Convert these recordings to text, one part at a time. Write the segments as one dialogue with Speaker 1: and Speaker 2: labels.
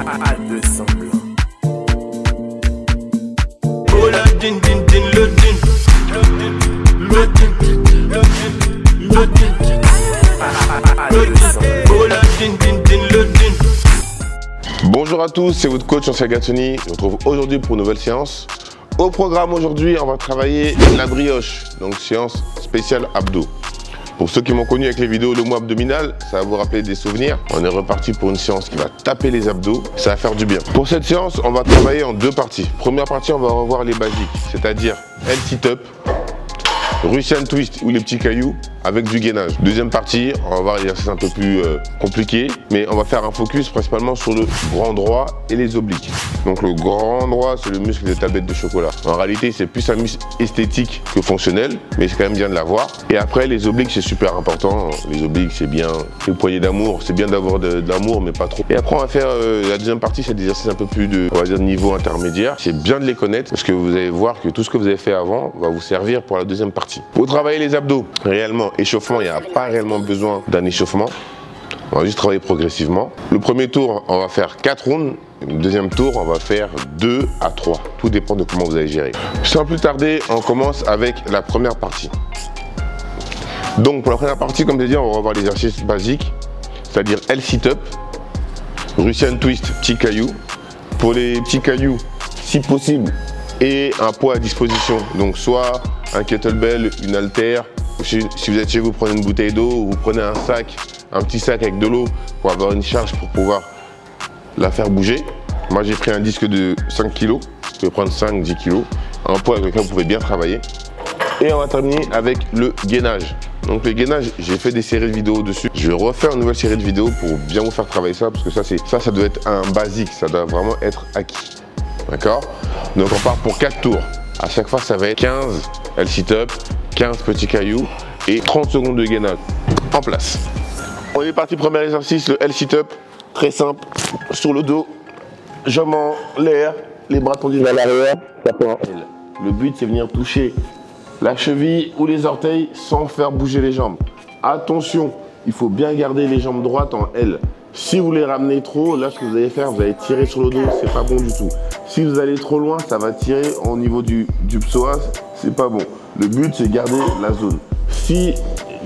Speaker 1: à 200 blancs.
Speaker 2: Oh la din din din le din. Le din. Le din.
Speaker 1: À 200 blancs.
Speaker 2: Oh la din din din le din.
Speaker 3: Bonjour à tous, c'est votre coach Ancien Gattoni. Je vous retrouve aujourd'hui pour une nouvelle séance. Au programme aujourd'hui, on va travailler la brioche, donc séance spéciale abdos. Pour ceux qui m'ont connu avec les vidéos le mois abdominal, ça va vous rappeler des souvenirs. On est reparti pour une séance qui va taper les abdos, ça va faire du bien. Pour cette séance, on va travailler en deux parties. Première partie, on va revoir les basiques, c'est-à-dire L sit-up, Russian twist ou les petits cailloux avec du gainage. Deuxième partie, on va voir l'exercice un peu plus compliqué, mais on va faire un focus principalement sur le grand droit et les obliques. Donc le grand droit, c'est le muscle des tablettes de chocolat. En réalité, c'est plus un muscle esthétique que fonctionnel, mais c'est quand même bien de l'avoir. Et après, les obliques, c'est super important. Les obliques, c'est bien. Les poignées d'amour, c'est bien d'avoir de l'amour, mais pas trop. Et après, on va faire la deuxième partie, c'est des exercices un peu plus de, on va dire, niveau intermédiaire. C'est bien de les connaître, parce que vous allez voir que tout ce que vous avez fait avant va vous servir pour la deuxième partie. Pour travailler les abdos, réellement, échauffement, il n'y a pas réellement besoin d'un échauffement. On va juste travailler progressivement. Le premier tour, on va faire 4 rounds. Le deuxième tour, on va faire 2 à 3. Tout dépend de comment vous allez gérer. Sans plus tarder, on commence avec la première partie. Donc pour la première partie, comme je l'ai dit, on va revoir l'exercice basique, c'est-à-dire L sit-up, Russian twist, petit caillou. Pour les petits cailloux, si possible, et un poids à disposition. Donc soit un kettlebell, une haltère. Si vous êtes chez vous, prenez une bouteille d'eau, vous prenez un sac, un petit sac avec de l'eau pour avoir une charge pour pouvoir la faire bouger. Moi j'ai pris un disque de 5 kg, vous pouvez prendre 5-10 kg, un poids avec lequel vous pouvez bien travailler. Et on va terminer avec le gainage. Donc le gainage, j'ai fait des séries de vidéos dessus. Je vais refaire une nouvelle série de vidéos pour bien vous faire travailler ça, parce que ça doit être un basique, ça doit vraiment être acquis. D'accord? Donc on part pour 4 tours. À chaque fois ça va être 15 L sit-up, 15 petits cailloux et 30 secondes de gainage. En place. On est parti, premier exercice, le L sit-up. Très simple, sur le dos, jambes en l'air, les bras tendus vers l'arrière, tapant en L. Le but c'est venir toucher la cheville ou les orteils sans faire bouger les jambes. Attention, il faut bien garder les jambes droites en L. Si vous les ramenez trop, là ce que vous allez faire, vous allez tirer sur le dos, c'est pas bon du tout. Si vous allez trop loin, ça va tirer au niveau du psoas, c'est pas bon. Le but c'est garder la zone. Si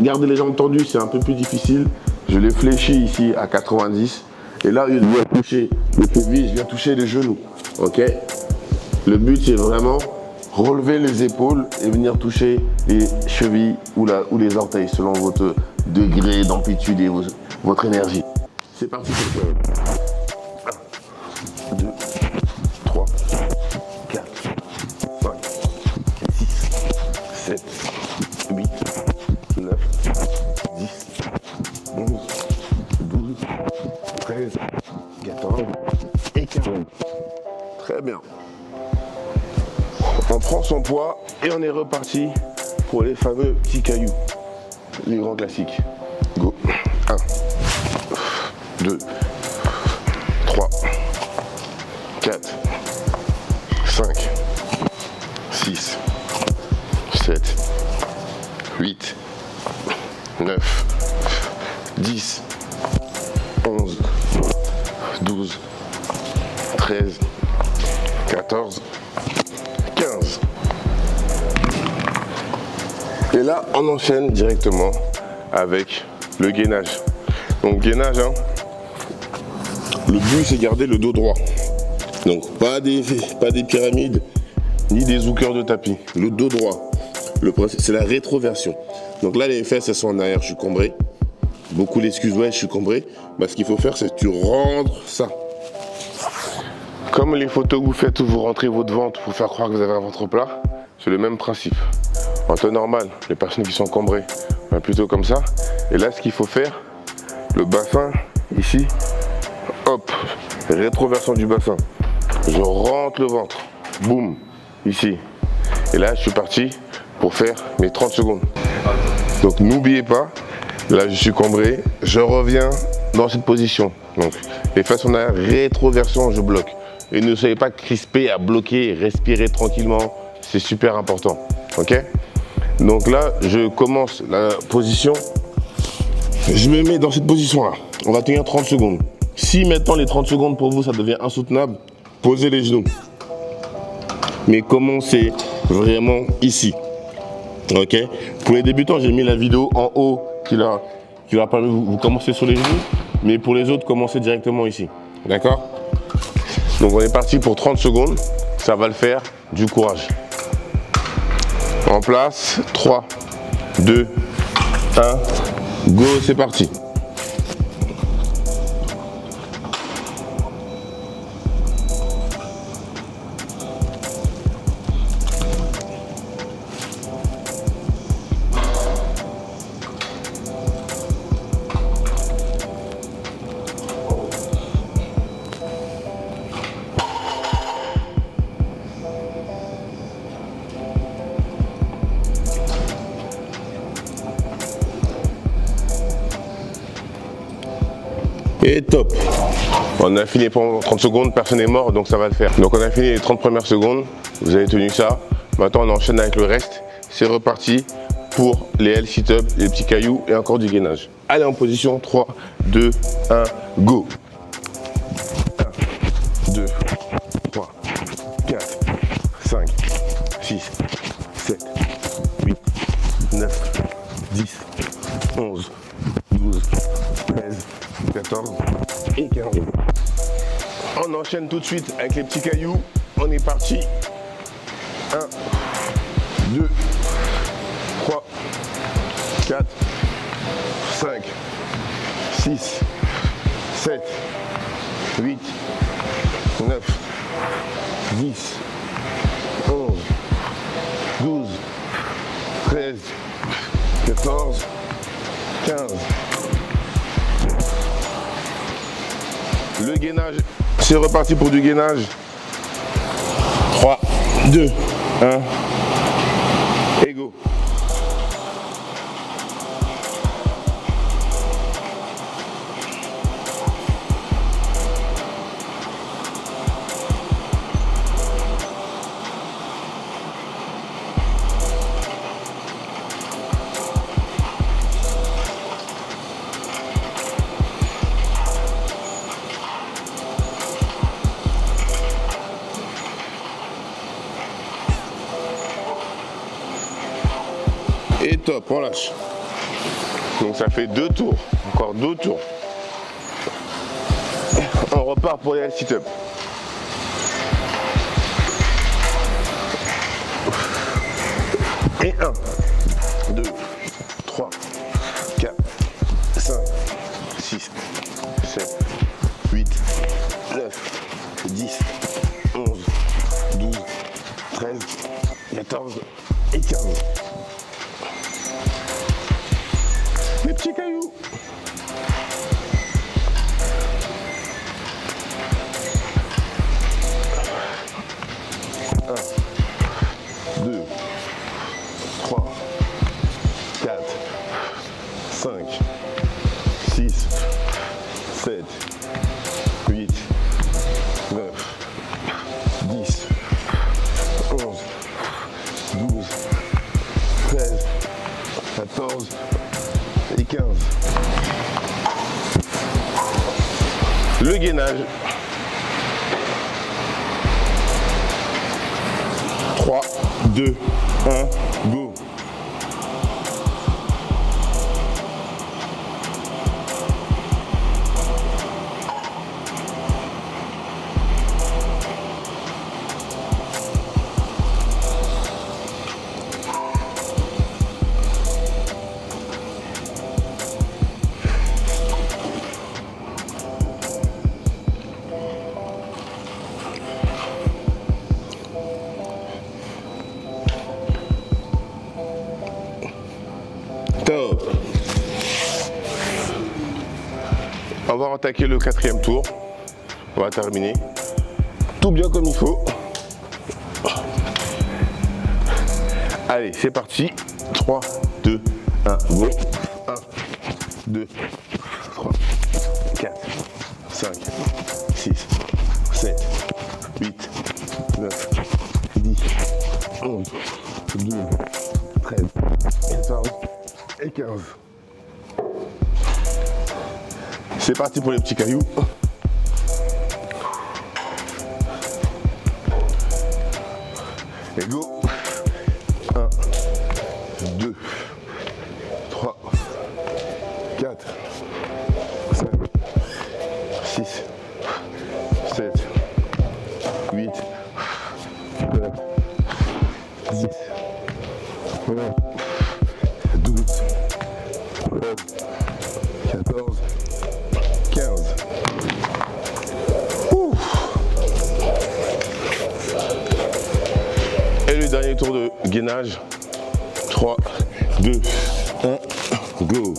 Speaker 3: garder les jambes tendues, c'est un peu plus difficile, je les fléchis ici à 90. Et là, je viens toucher le cheville, je viens toucher les genoux. Ok? Le but c'est vraiment relever les épaules et venir toucher les chevilles ou les orteils selon votre degré d'amplitude et votre énergie. C'est parti pour le 1, 2, 3, 4, 5, 6, 7, 8, 9, 10, 11, 12, 13, 14 et 15. Très bien. On prend son poids et on est reparti pour les fameux petits cailloux. Les grands classiques. Go. 1, 2, 3, 4, 5, 6, 7, 8, 9, 10, 11, 12, 13, 14, 15. Et là, on enchaîne directement avec le gainage. Donc gainage, hein, le but c'est garder le dos droit. Donc pas des pyramides ni des zookers de tapis. Le dos droit. Le principe c'est la rétroversion. Donc là les fesses elles sont en arrière, je suis cambré. Beaucoup l'excuse, ouais je suis cambré. Bah, ce qu'il faut faire c'est que tu rentres ça. Comme les photos que vous faites où vous rentrez votre ventre pour faire croire que vous avez un ventre plat, c'est le même principe. En temps normal, les personnes qui sont cambrées, ben plutôt comme ça. Et là ce qu'il faut faire, le bassin ici, hop, rétroversion du bassin. Je rentre le ventre, boum, ici. Et là je suis parti pour faire mes 30 secondes. Donc n'oubliez pas, là je suis cambré, je reviens dans cette position. Donc les fesses en arrière, rétroversion, je bloque. Et ne soyez pas crispés à bloquer, respirez tranquillement, c'est super important. Ok? Donc là, je commence la position. Je me mets dans cette position-là. On va tenir 30 secondes. Si maintenant les 30 secondes pour vous ça devient insoutenable, posez les genoux. Mais commencez vraiment ici. Ok. Pour les débutants, j'ai mis la vidéo en haut qui leur permet de vous commencer sur les genoux. Mais pour les autres, commencez directement ici. D'accord? Donc on est parti pour 30 secondes. Ça va le faire. Du courage. En place. 3, 2, 1. Go, c'est parti. Et top. On a fini pendant 30 secondes, personne n'est mort, donc ça va le faire. Donc on a fini les 30 premières secondes, vous avez tenu ça. Maintenant on enchaîne avec le reste. C'est reparti pour les L sit-up, les petits cailloux et encore du gainage. Allez en position, 3, 2, 1, go. 1, 2, 3, 4, 5, 6, 7, 8, 9, 10, 11, 12, 13, 14 et 15. On enchaîne tout de suite avec les petits cailloux. On est parti. 1, 2, 3, 4, 5, 6, 7, 8, 9, 10, 11, 12, 13, 14, 15. Le gainage, c'est reparti pour du gainage. 3, 2, 1, et go. Et top, on lâche. Donc ça fait 2 tours, encore 2 tours. On repart pour les sit-up. Et 1, 2, 3, 4, 5, 6, 7, 8, 9, 10, 11, 12, 13, 14 et 15. Les petits cailloux. Un, 2, 3, 4, 5, 6, 7, 8, 9, 10, 11, 12, 13, 14 et 15. Le gainage. 3, 2, 1, go. Top. On va attaquer le 4e tour. On va terminer tout bien comme il faut. Allez, c'est parti. 3, 2, 1, go. 1, 2, 3, 4, 5, 6, 7, 8, 9, 10, 11, 12, 13, 14 et 15. C'est parti pour les petits cailloux. Et go. 1, 2, 3, 4, 5, 6, 7, 8, 9, 10, 11, 12, 13, 14, 15. Et le dernier tour de gainage. 3, 2, 1, go.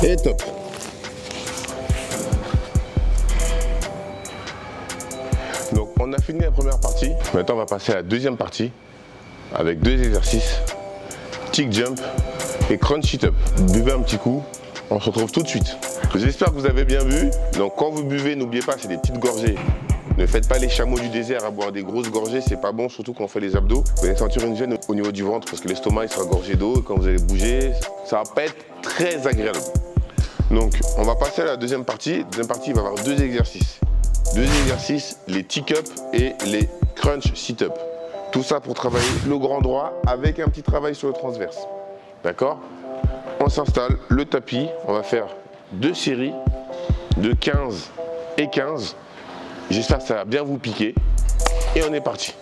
Speaker 3: Et top. Donc on a fini la première partie. Maintenant on va passer à la deuxième partie avec 2 exercices, tick jump et crunch sit up. Buvez un petit coup, on se retrouve tout de suite. J'espère que vous avez bien vu. Donc quand vous buvez, n'oubliez pas, c'est des petites gorgées. Ne faites pas les chameaux du désert à boire des grosses gorgées, c'est pas bon, surtout quand on fait les abdos. Vous allez sentir une gêne au niveau du ventre parce que l'estomac il sera gorgé d'eau et quand vous allez bouger, ça va pas être très agréable. Donc on va passer à la deuxième partie. La deuxième partie, il va y avoir 2 exercices. 2 exercices, les tick-up et les crunch sit-up. Tout ça pour travailler le grand droit avec un petit travail sur le transverse. D'accord? On s'installe, le tapis, on va faire 2 séries de 15 et 15. J'espère que ça va bien vous piquer. Et on est parti.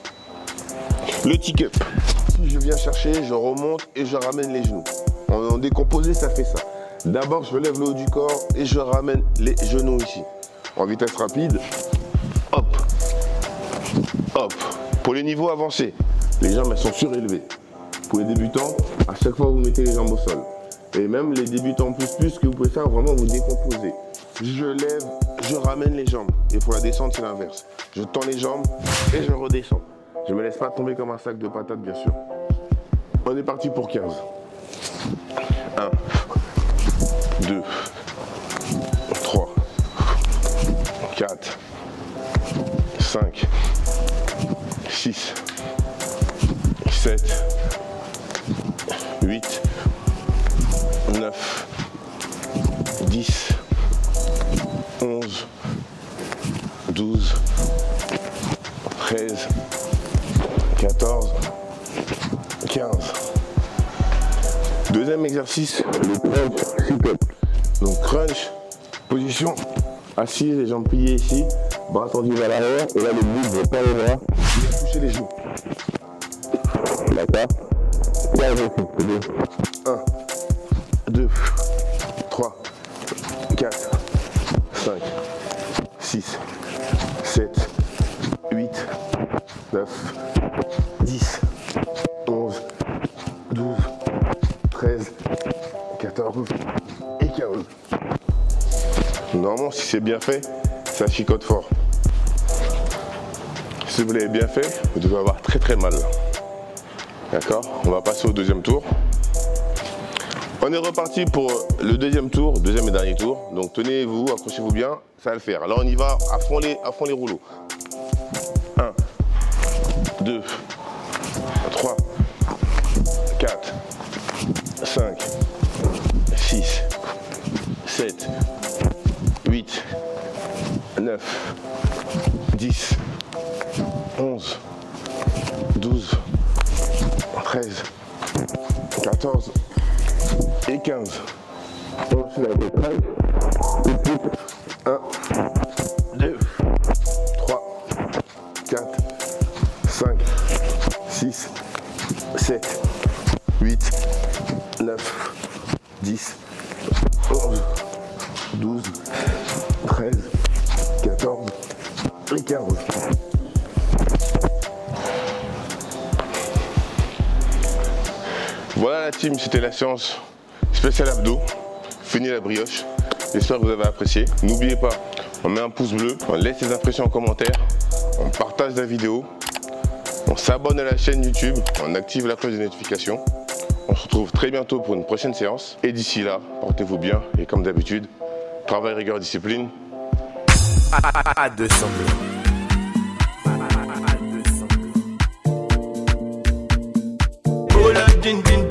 Speaker 3: Le tick-up. Si je viens chercher, je remonte et je ramène les genoux. En décomposé, ça fait ça. D'abord, je lève le haut du corps et je ramène les genoux ici. En vitesse rapide. Hop. Hop. Pour les niveaux avancés, les jambes elles sont surélevées. Pour les débutants, à chaque fois vous mettez les jambes au sol. Et même les débutants plus, ce que vous pouvez faire, vraiment vous décomposer. Je lève, je ramène les jambes. Et pour la descente, c'est l'inverse. Je tends les jambes et je redescends. Je ne me laisse pas tomber comme un sac de patates, bien sûr. On est parti pour 15. 1, 2, 3, 4, 5, 6, 7, 8, 9, 10, 11, 12, 13, 14, 15. Deuxième exercice, le crunch sit-up. Donc crunch, position assise, les jambes pliées ici, bras tendus vers l'arrière, et là le bouge pas les bras, il va toucher les genoux. D'accord? 1, 2, 3, 4, 5, 6, 7, 8, 9, 10, 11, 12, 13, 14 et 15. Normalement, si c'est bien fait, ça chicote fort. Si vous l'avez bien fait, vous devez avoir très mal. D'accord? On va passer au deuxième tour. On est reparti pour le deuxième tour, deuxième et dernier tour. Donc tenez-vous, accrochez-vous bien, ça va le faire. Là on y va à fond les rouleaux. 1, 2, 3, 4, 5, 6, 7, 8, 9, 10, 11, 12, 13, 14 et 15. Ensuite, la détaille. 1, 2, 3, 4, 5, 6, 7, 8, 9, 10, 11, 12, 13, 14 et 15. Voilà la team, c'était la séance spéciale abdos. Fini la brioche. J'espère que vous avez apprécié. N'oubliez pas, on met un pouce bleu, on laisse les impressions en commentaire, on partage la vidéo s'abonne à la chaîne YouTube, on active la cloche de notification. On se retrouve très bientôt pour une prochaine séance. Et d'ici là, portez-vous bien et comme d'habitude, travail, rigueur, discipline.
Speaker 1: Pas de semblant. Pas de semblant.
Speaker 2: Oh la din din